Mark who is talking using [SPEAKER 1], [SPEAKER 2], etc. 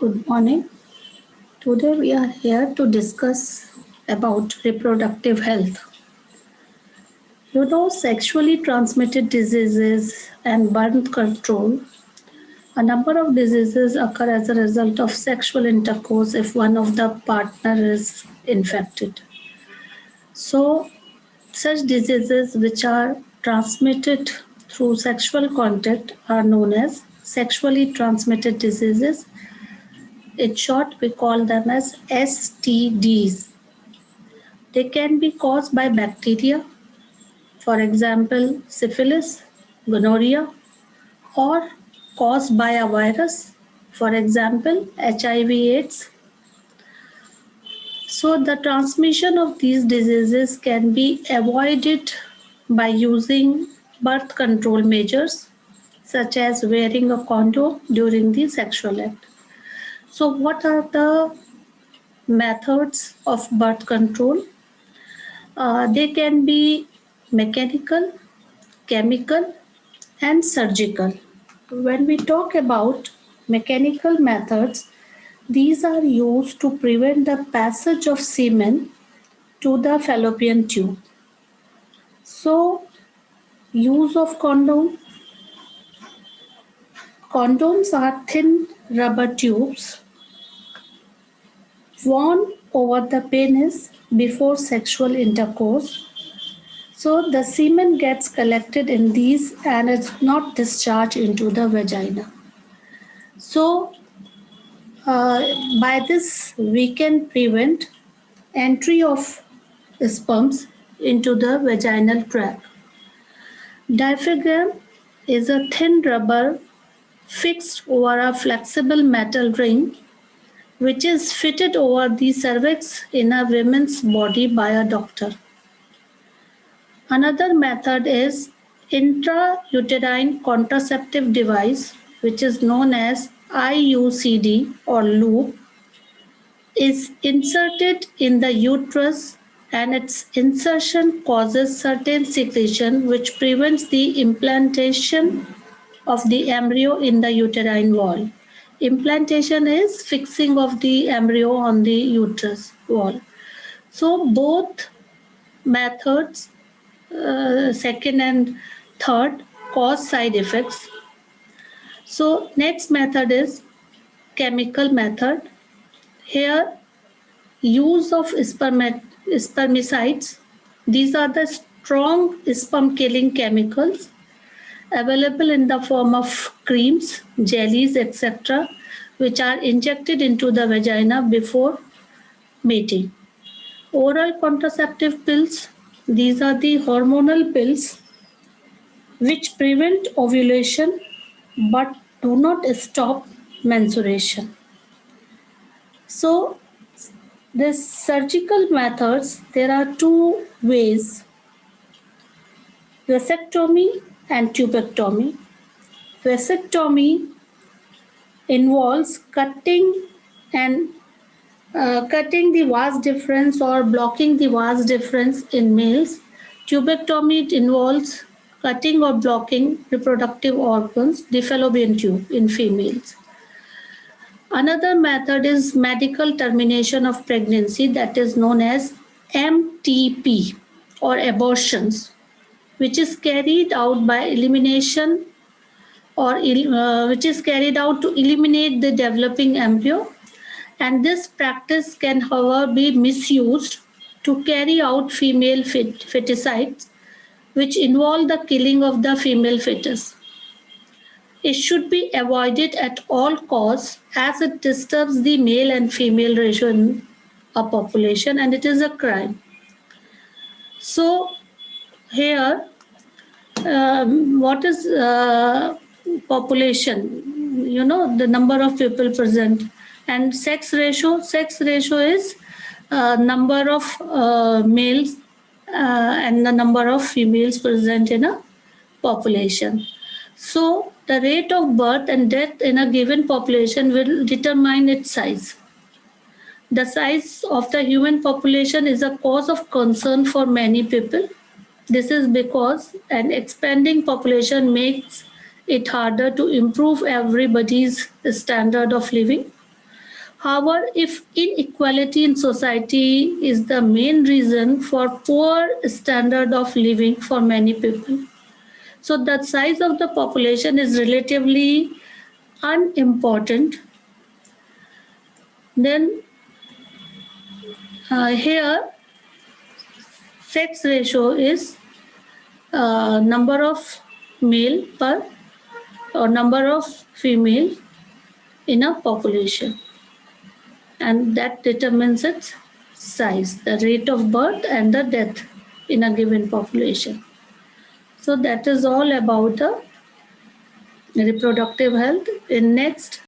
[SPEAKER 1] Good morning. Today we are here to discuss about reproductive health. Sexually transmitted diseases and birth control. A number of diseases occur as a result of sexual intercourse if one of the partner is infected. So, such diseases which are transmitted through sexual contact are known as sexually transmitted diseases. In short, we call them as STDs. They can be caused by bacteria, for example, syphilis, gonorrhea, or caused by a virus, for example, HIV/AIDS. So, the transmission of these diseases can be avoided by using birth control measures, such as wearing a condom during the sexual act. So, what are the methods of birth control? They can be mechanical, chemical, and surgical. When we talk about mechanical methods, these are used to prevent the passage of semen to the fallopian tube. So, use of condom. Condoms are thin rubber tubes worn over the penis before sexual intercourse. So the semen gets collected in these and it's not discharged into the vagina. So by this we can prevent entry of sperms into the vaginal tract. Diaphragm is a thin rubber fixed over a flexible metal ring which is fitted over the cervix in a woman's body by a doctor. Another method is intrauterine contraceptive device, which is known as IUCD or loop, is inserted in the uterus and its insertion causes certain secretion which prevents the implantation of the embryo in the uterine wall. Implantation is fixing of the embryo on the uterus wall. So both methods, second and third, cause side effects. So next method is chemical method. Here, use of spermicides. These are the strong sperm killing chemicals available in the form of creams, jellies, etc., which are injected into the vagina before mating. Oral contraceptive pills. These are the hormonal pills which prevent ovulation but do not stop menstruation. So, this surgical methods, there are two ways: vasectomy and tubectomy. Vasectomy involves cutting the vas deferens or blocking the vas deferens in males. Tubectomy involves cutting or blocking reproductive organs, the fallopian tube, in females. Another method is medical termination of pregnancy, that is known as MTP or abortions, which is carried out by elimination which is carried out to eliminate the developing embryo. And this practice can, however, be misused to carry out female feticides, which involve the killing of the female fetus. It should be avoided at all costs as it disturbs the male and female ratio in a population and it is a crime. So here, what is population? The number of people present, and sex ratio. Sex ratio is number of males and the number of females present in a population. So the rate of birth and death in a given population will determine its size. The size of the human population is a cause of concern for many people. This is because an expanding population makes it harder to improve everybody's standard of living. However, if inequality in society is the main reason for poor standard of living for many people, so the size of the population is relatively unimportant. Then here sex ratio is number of male per or number of female in a population, and that determines its size, the rate of birth and the death in a given population. So that is all about the reproductive health. In next